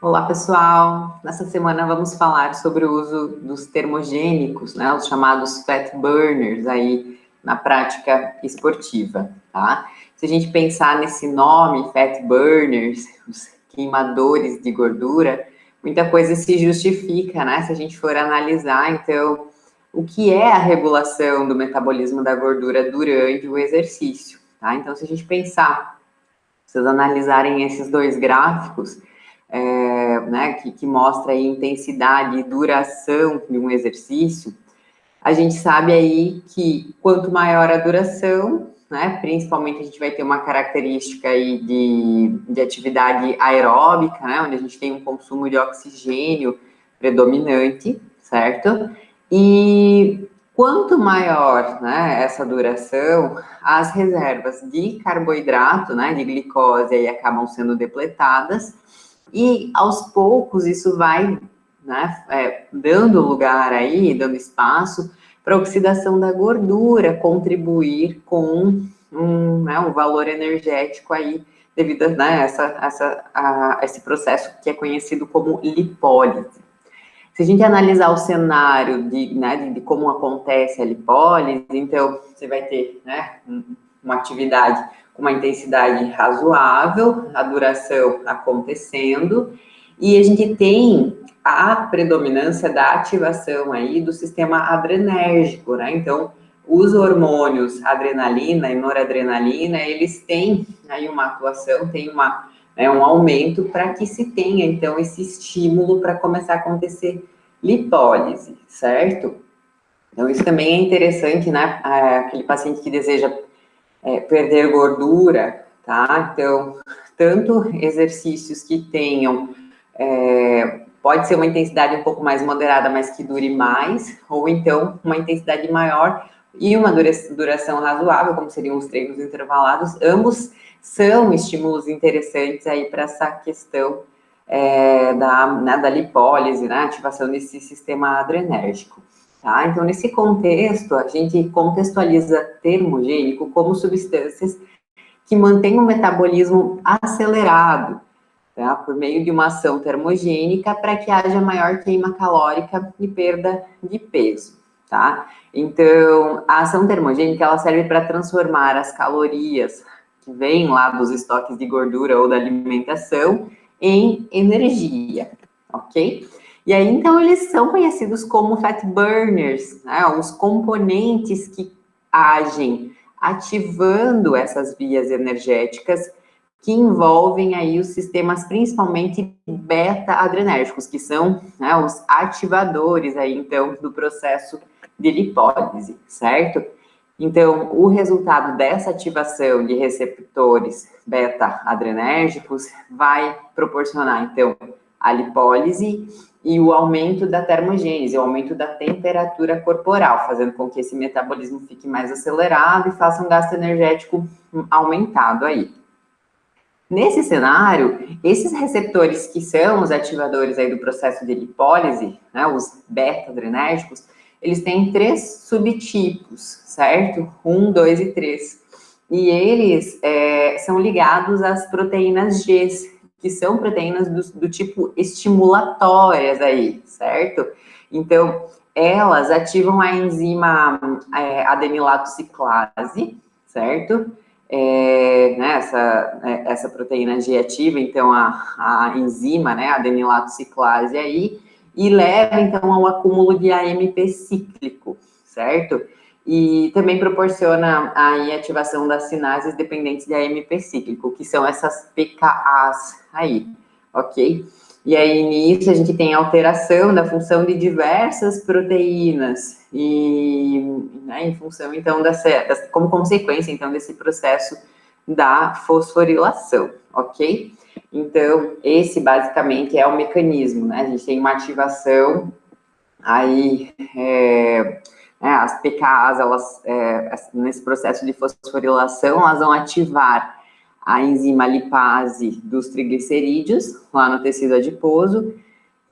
Olá, pessoal! Nessa semana vamos falar sobre o uso dos termogênicos, né, os chamados fat burners aí na prática esportiva, tá? Se a gente pensar nesse nome, fat burners, os queimadores de gordura, muita coisa se justifica, né, se a gente for analisar, então, o que é a regulação do metabolismo da gordura durante o exercício, tá? Então, se a gente pensar, se vocês analisarem esses dois gráficos, né, que mostra aí intensidade e duração de um exercício, a gente sabe aí que quanto maior a duração, né, principalmente a gente vai ter uma característica aí de atividade aeróbica, né, onde a gente tem um consumo de oxigênio predominante, certo? E quanto maior, né, essa duração, as reservas de carboidrato, né, de glicose aí acabam sendo depletadas, e aos poucos isso vai, né, dando lugar aí, dando espaço para a oxidação da gordura contribuir com um valor energético aí, devido a, né, a esse processo que é conhecido como lipólise. Se a gente analisar o cenário de como acontece a lipólise, então você vai ter, né, uma atividade com uma intensidade razoável, a duração acontecendo, e a gente tem a predominância da ativação aí do sistema adrenérgico, né? Então, os hormônios adrenalina e noradrenalina, eles têm aí uma atuação, tem um aumento para que se tenha, então, esse estímulo para começar a acontecer lipólise, certo? Então, isso também é interessante, né? Aquele paciente que deseja perder gordura, tá? Então, tanto exercícios que tenham, pode ser uma intensidade um pouco mais moderada, mas que dure mais, ou então uma intensidade maior e uma duração razoável, como seriam os treinos intervalados, ambos são estímulos interessantes aí para essa questão da lipólise, né, ativação desse sistema adrenérgico. Tá? Então, nesse contexto, a gente contextualiza termogênico como substâncias que mantêm o metabolismo acelerado, tá? Por meio de uma ação termogênica para que haja maior queima calórica e perda de peso. Tá? Então, a ação termogênica ela serve para transformar as calorias que vêm lá dos estoques de gordura ou da alimentação em energia, ok? E aí, então, eles são conhecidos como fat burners, né? Os componentes que agem ativando essas vias energéticas que envolvem aí os sistemas principalmente beta-adrenérgicos, que são, né, os ativadores aí, então, do processo de lipólise, certo? Então, o resultado dessa ativação de receptores beta-adrenérgicos vai proporcionar, então, a lipólise e o aumento da termogênese, o aumento da temperatura corporal, fazendo com que esse metabolismo fique mais acelerado e faça um gasto energético aumentado aí. Nesse cenário, esses receptores que são os ativadores aí do processo de lipólise, né, os beta-adrenérgicos, eles têm 3 subtipos, certo? 1, 2 e 3. E eles são ligados às proteínas G, que são proteínas do tipo estimulatórias aí, certo? Então, elas ativam a enzima adenilato ciclase, certo? Né, essa proteína G ativa, então, a enzima, né, adenilato ciclase aí, e leva, então, ao acúmulo de AMP cíclico, certo? E também proporciona aí a ativação das sinases dependentes de AMP cíclico, que são essas PKAs aí, ok? E aí, nisso, a gente tem alteração da função de diversas proteínas, e né, em função, então, como consequência, então, desse processo da fosforilação, ok? Então, esse, basicamente, é o mecanismo, né? A gente tem uma ativação aí, as PKAs, elas, nesse processo de fosforilação, elas vão ativar a enzima lipase dos triglicerídeos, lá no tecido adiposo,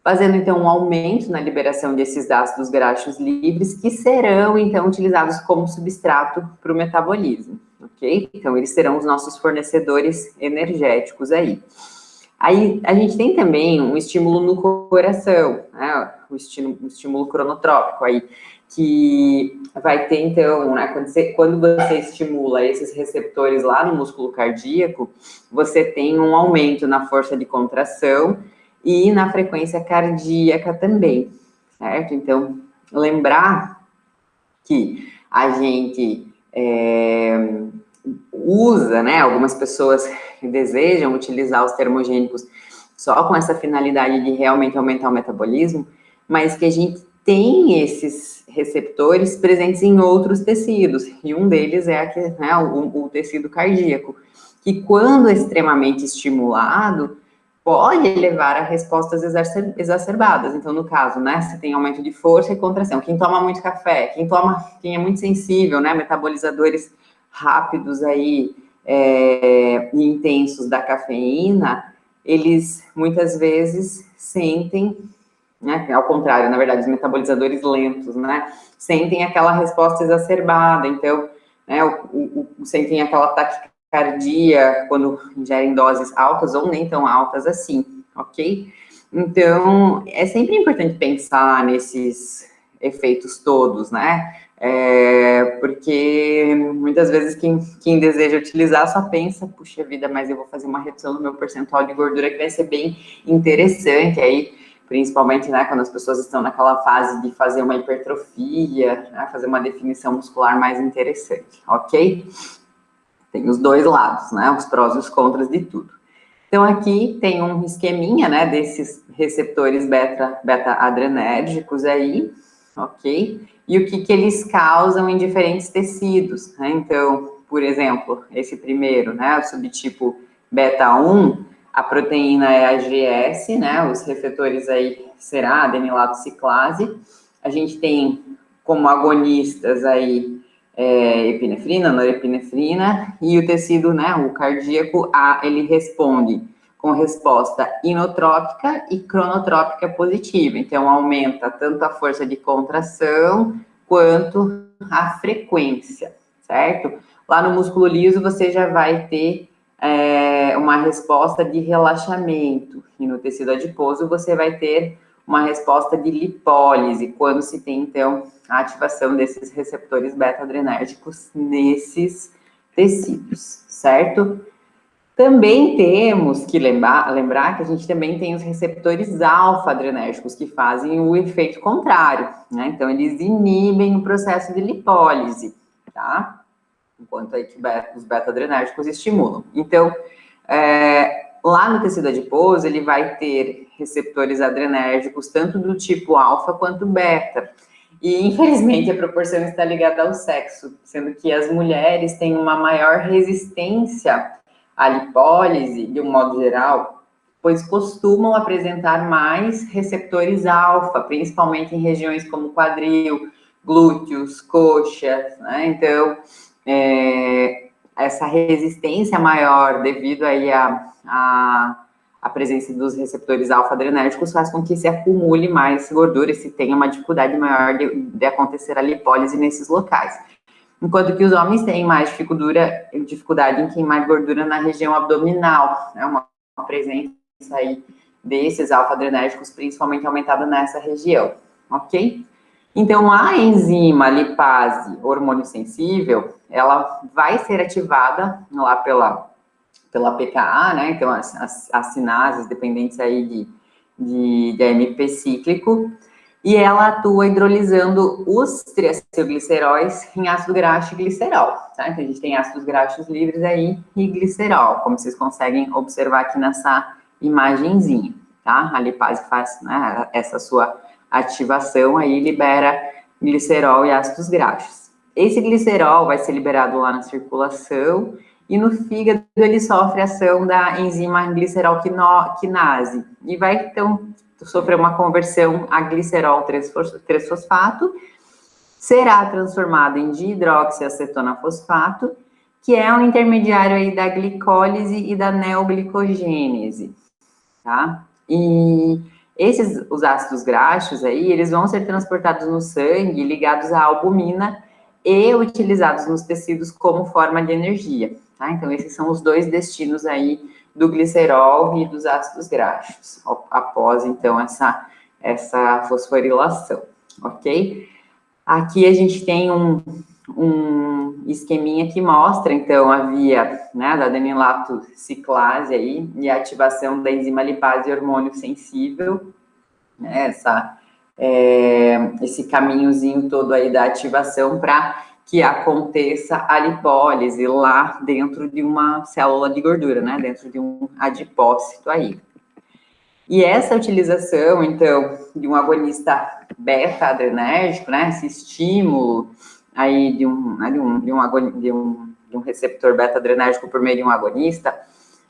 fazendo, então, um aumento na liberação desses ácidos graxos livres, que serão, então, utilizados como substrato para o metabolismo, ok? Então, eles serão os nossos fornecedores energéticos aí. Aí, a gente tem também um estímulo no coração, né, o estímulo cronotrópico aí, que vai ter, então, né, quando você estimula esses receptores lá no músculo cardíaco, você tem um aumento na força de contração e na frequência cardíaca também, certo? Então, lembrar que a gente usa, né, algumas pessoas desejam utilizar os termogênicos só com essa finalidade de realmente aumentar o metabolismo, mas que a gente tem esses receptores presentes em outros tecidos, e um deles é aqui, né, o tecido cardíaco, que quando extremamente estimulado, pode levar a respostas exacerbadas. Então, no caso, né, você tem aumento de força e contração. Quem toma muito café, quem é muito sensível, né, metabolizadores rápidos aí, e intensos da cafeína, eles muitas vezes sentem, né, ao contrário, na verdade, os metabolizadores lentos, né, sentem aquela resposta exacerbada, então, né, sentem aquela taquicardia quando ingerem doses altas ou nem tão altas assim, ok? Então, é sempre importante pensar nesses efeitos todos, né? Porque muitas vezes quem deseja utilizar só pensa, puxa vida, mas eu vou fazer uma redução no meu percentual de gordura que vai ser bem interessante aí, principalmente, né, quando as pessoas estão naquela fase de fazer uma hipertrofia, né, fazer uma definição muscular mais interessante, ok? Tem os dois lados, né, os prós e os contras de tudo. Então, aqui tem um esqueminha, né, desses receptores beta-adrenérgicos aí, ok? E o que eles causam em diferentes tecidos, né? Então, por exemplo, esse primeiro, né, o subtipo beta-1, a proteína é a GS, né, os receptores aí será adenilato ciclase. A gente tem como agonistas aí epinefrina, norepinefrina, e o tecido, né, o cardíaco, ele responde com resposta inotrópica e cronotrópica positiva. Então, aumenta tanto a força de contração quanto a frequência, certo? Lá no músculo liso, você já vai ter uma resposta de relaxamento, e no tecido adiposo, você vai ter uma resposta de lipólise, quando se tem, então, a ativação desses receptores beta-adrenérgicos nesses tecidos, certo? Também temos que lembrar que a gente também tem os receptores alfa-adrenérgicos, que fazem o efeito contrário, né? Então, eles inibem o processo de lipólise, tá? Enquanto aí que os beta-adrenérgicos estimulam. Então, lá no tecido adiposo, ele vai ter receptores adrenérgicos, tanto do tipo alfa quanto beta. E, infelizmente, a proporção está ligada ao sexo, sendo que as mulheres têm uma maior resistência à lipólise, de um modo geral, pois costumam apresentar mais receptores alfa, principalmente em regiões como quadril, glúteos, coxas, né? Então, essa resistência maior devido aí a presença dos receptores alfa-adrenérgicos faz com que se acumule mais gordura e se tenha uma dificuldade maior de acontecer a lipólise nesses locais. Enquanto que os homens têm mais dificuldade em queimar gordura na região abdominal, né? Uma presença aí desses alfa-adrenérgicos, principalmente aumentada nessa região, ok? Então, a enzima lipase hormônio sensível, ela vai ser ativada lá pela PKA, né? Então, as sinases dependentes aí de AMP cíclico, e ela atua hidrolisando os triacilgliceróis em ácido graxo e glicerol, tá? Então, a gente tem ácidos graxos livres aí e glicerol, como vocês conseguem observar aqui nessa imagenzinha, tá? A lipase faz, né, essa sua ativação aí, libera glicerol e ácidos graxos. Esse glicerol vai ser liberado lá na circulação, e no fígado ele sofre a ação da enzima glicerol-quinase, e vai, então, sofrer uma conversão a glicerol 3-fosfato, será transformado em dihidroxiacetona-fosfato, que é um intermediário aí da glicólise e da neoglicogênese, tá? E os ácidos graxos aí, eles vão ser transportados no sangue, ligados à albumina e utilizados nos tecidos como forma de energia, tá? Então, esses são os dois destinos aí do glicerol e dos ácidos graxos, após, então, essa fosforilação, ok? Aqui a gente tem um esqueminha que mostra, então, a via, né, da adenilato ciclase aí, e a ativação da enzima lipase hormônio sensível, né, esse caminhozinho todo aí da ativação para que aconteça a lipólise lá dentro de uma célula de gordura, né, dentro de um adipócito aí. E essa utilização, então, de um agonista beta-adrenérgico, né, esse estímulo aí de um receptor beta-adrenérgico por meio de um agonista,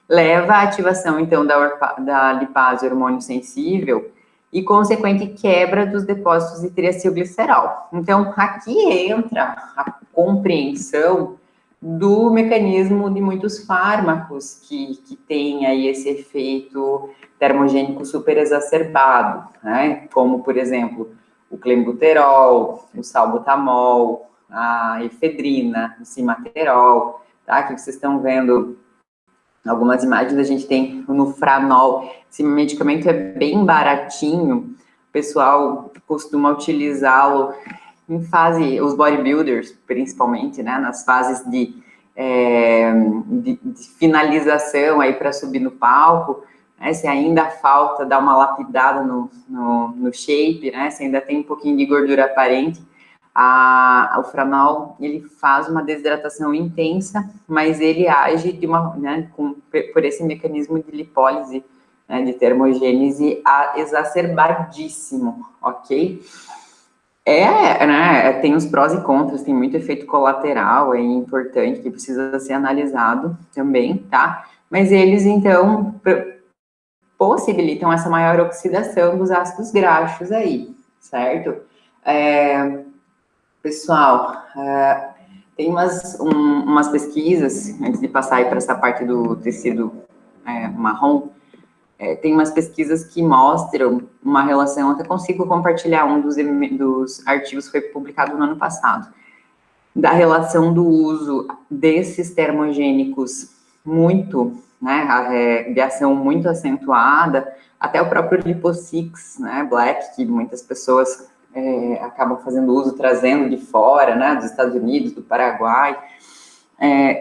leva à ativação, então, da lipase hormônio sensível e consequente quebra dos depósitos de triacilglicerol. Então, aqui entra a compreensão do mecanismo de muitos fármacos que tem aí esse efeito termogênico super exacerbado, né? Como, por exemplo, o clenbuterol, o salbutamol, a efedrina, o cimaterol, tá? Que vocês estão vendo algumas imagens, a gente tem o Nufranol. Esse medicamento é bem baratinho, o pessoal costuma utilizá-lo em fase, os bodybuilders, principalmente, né, nas fases de finalização aí para subir no palco, né, se ainda falta dar uma lapidada no shape, né, se ainda tem um pouquinho de gordura aparente, o Franol, ele faz uma desidratação intensa, mas ele age por esse mecanismo de lipólise, né, de termogênese exacerbadíssimo, ok? Né, tem os prós e contras, tem muito efeito colateral, é importante, que precisa ser analisado também, tá? Mas eles, então, possibilitam essa maior oxidação dos ácidos graxos aí, certo? Pessoal, tem umas pesquisas, antes de passar aí para essa parte do tecido marrom, tem umas pesquisas que mostram uma relação, até consigo compartilhar um dos artigos que foi publicado no ano passado, da relação do uso desses termogênicos muito, né, de ação muito acentuada, até o próprio Liposix, né, Black, que muitas pessoas acabam fazendo uso, trazendo de fora, né, dos Estados Unidos, do Paraguai.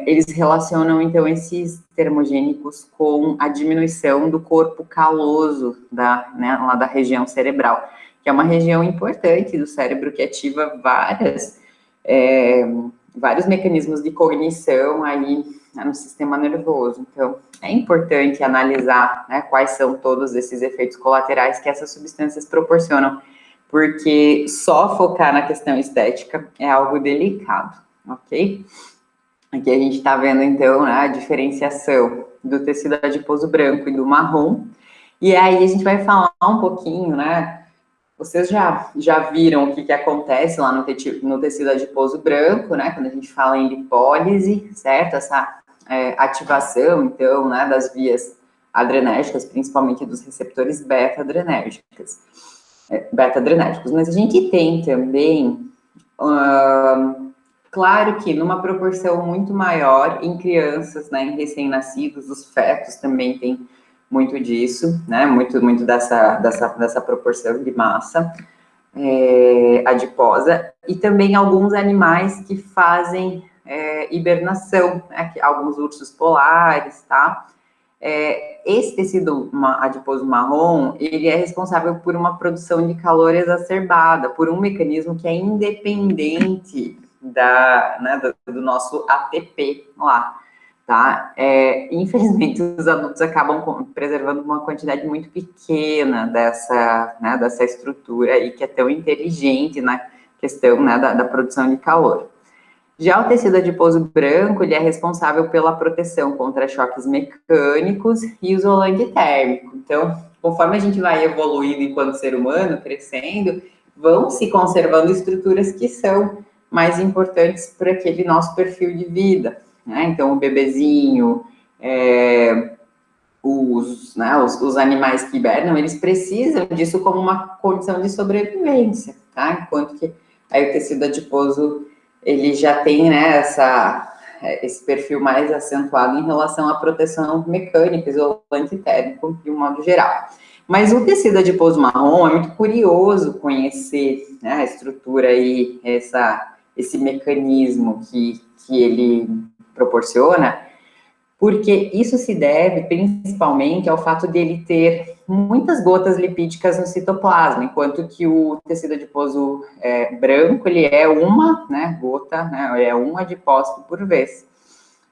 Eles relacionam, então, esses termogênicos com a diminuição do corpo caloso lá da região cerebral, que é uma região importante do cérebro que ativa vários mecanismos de cognição aí, né, no sistema nervoso. Então, é importante analisar, né, quais são todos esses efeitos colaterais que essas substâncias proporcionam, porque só focar na questão estética é algo delicado, ok? Aqui a gente está vendo, então, né, a diferenciação do tecido adiposo branco e do marrom. E aí a gente vai falar um pouquinho, né? Vocês já viram o que acontece lá no tecido adiposo branco, né? Quando a gente fala em lipólise, certo? Essa ativação, então, né, das vias adrenérgicas, principalmente dos receptores beta-adrenérgicos. Mas a gente tem também... claro que numa proporção muito maior em crianças, né, em recém-nascidos, os fetos também tem muito disso, né, muito dessa proporção de massa adiposa, e também alguns animais que fazem hibernação, né, alguns ursos polares, tá? Esse tecido adiposo marrom, ele é responsável por uma produção de calor exacerbada, por um mecanismo que é independente do nosso ATP lá, tá? Infelizmente, os adultos acabam preservando uma quantidade muito pequena dessa estrutura aí, que é tão inteligente na questão, né, da produção de calor. Já o tecido adiposo branco, ele é responsável pela proteção contra choques mecânicos e isolante térmico. Então, conforme a gente vai evoluindo enquanto ser humano, crescendo, vão se conservando estruturas que são mais importantes para aquele nosso perfil de vida, né? Então, o bebezinho, os animais que hibernam, eles precisam disso como uma condição de sobrevivência, tá? Enquanto que aí o tecido adiposo, ele já tem, né, esse perfil mais acentuado em relação à proteção mecânica, isolante térmico, de um modo geral. Mas o tecido adiposo marrom é muito curioso conhecer, né, a estrutura e esse mecanismo que ele proporciona, porque isso se deve principalmente ao fato de ele ter muitas gotas lipídicas no citoplasma, enquanto que o tecido adiposo branco, ele é uma, né, gota, né, é um adipócito por vez.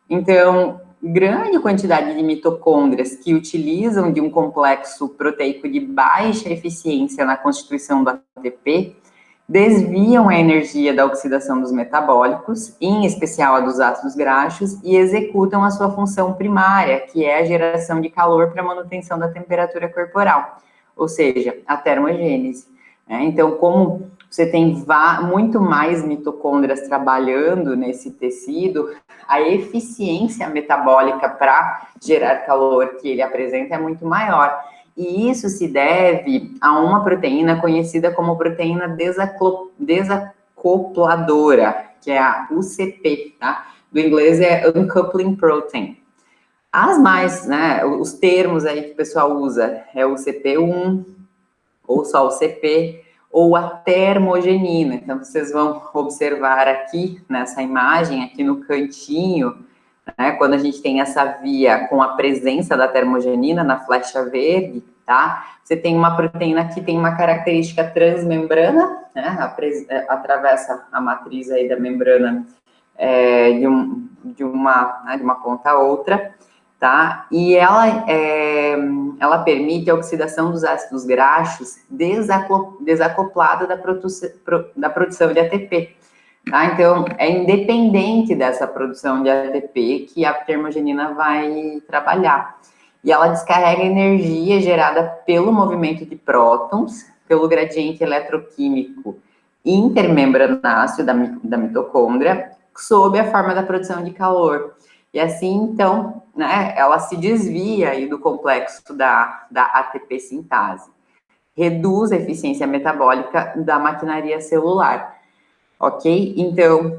Então, grande quantidade de mitocôndrias que utilizam de um complexo proteico de baixa eficiência na constituição do ATP, desviam a energia da oxidação dos metabólicos, em especial a dos ácidos graxos, e executam a sua função primária, que é a geração de calor para a manutenção da temperatura corporal, ou seja, a termogênese. Então, como você tem muito mais mitocôndrias trabalhando nesse tecido, a eficiência metabólica para gerar calor que ele apresenta é muito maior. E isso se deve a uma proteína conhecida como proteína desacopladora, que é a UCP, tá? Do inglês é Uncoupling Protein. As mais, né, os termos aí que o pessoal usa é o CP1, ou só o CP, ou a termogenina. Então, vocês vão observar aqui, nessa imagem, aqui no cantinho, né, quando a gente tem essa via com a presença da termogenina na flecha verde, tá? Você tem uma proteína que tem uma característica transmembrana, né, atravessa a matriz aí da membrana de uma ponta a outra, tá? E ela permite a oxidação dos ácidos graxos desacoplada da produção de ATP. Tá? Então, é independente dessa produção de ATP que a termogenina vai trabalhar. E ela descarrega energia gerada pelo movimento de prótons, pelo gradiente eletroquímico intermembranáceo da mitocôndria, sob a forma da produção de calor. E assim, então, né, ela se desvia aí do complexo da ATP sintase. Reduz a eficiência metabólica da maquinaria celular. Ok? Então,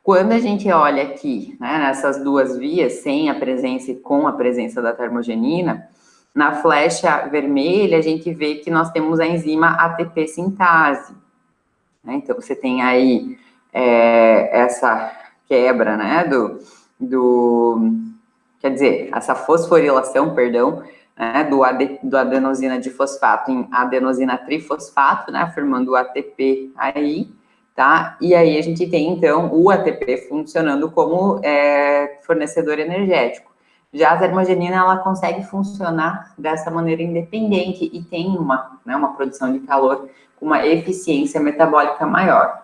quando a gente olha aqui, né, nessas duas vias, sem a presença e com a presença da termogenina, na flecha vermelha, a gente vê que nós temos a enzima ATP sintase. Né? Então, você tem aí essa quebra, né, quer dizer, essa fosforilação, perdão, né, do adenosina difosfato em adenosina trifosfato, né, formando o ATP aí, tá? E aí a gente tem, então, o ATP funcionando como fornecedor energético. Já a termogenina, ela consegue funcionar dessa maneira independente e tem uma produção de calor com uma eficiência metabólica maior.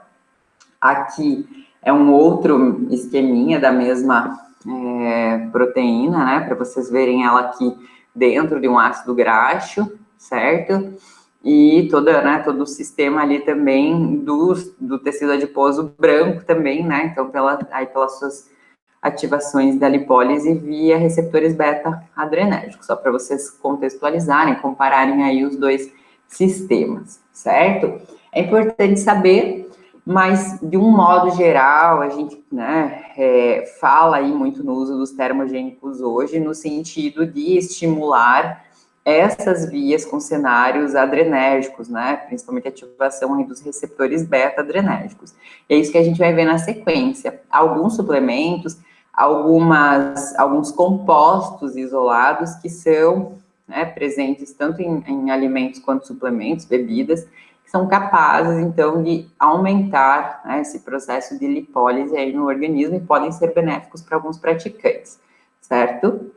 Aqui é um outro esqueminha da mesma proteína, né, para vocês verem ela aqui dentro de um ácido graxo, certo? E todo o sistema ali também do tecido adiposo branco também, né? Então, pelas suas ativações da lipólise via receptores beta-adrenérgicos, só para vocês contextualizarem, compararem aí os dois sistemas, certo? É importante saber, mas de um modo geral, a gente, né, fala aí muito no uso dos termogênicos hoje, no sentido de estimular essas vias com cenários adrenérgicos, né, principalmente a ativação aí dos receptores beta-adrenérgicos. E é isso que a gente vai ver na sequência. Alguns suplementos, alguns compostos isolados que são, né, presentes tanto em alimentos quanto suplementos, bebidas, que são capazes, então, de aumentar, né, esse processo de lipólise aí no organismo e podem ser benéficos para alguns praticantes, certo?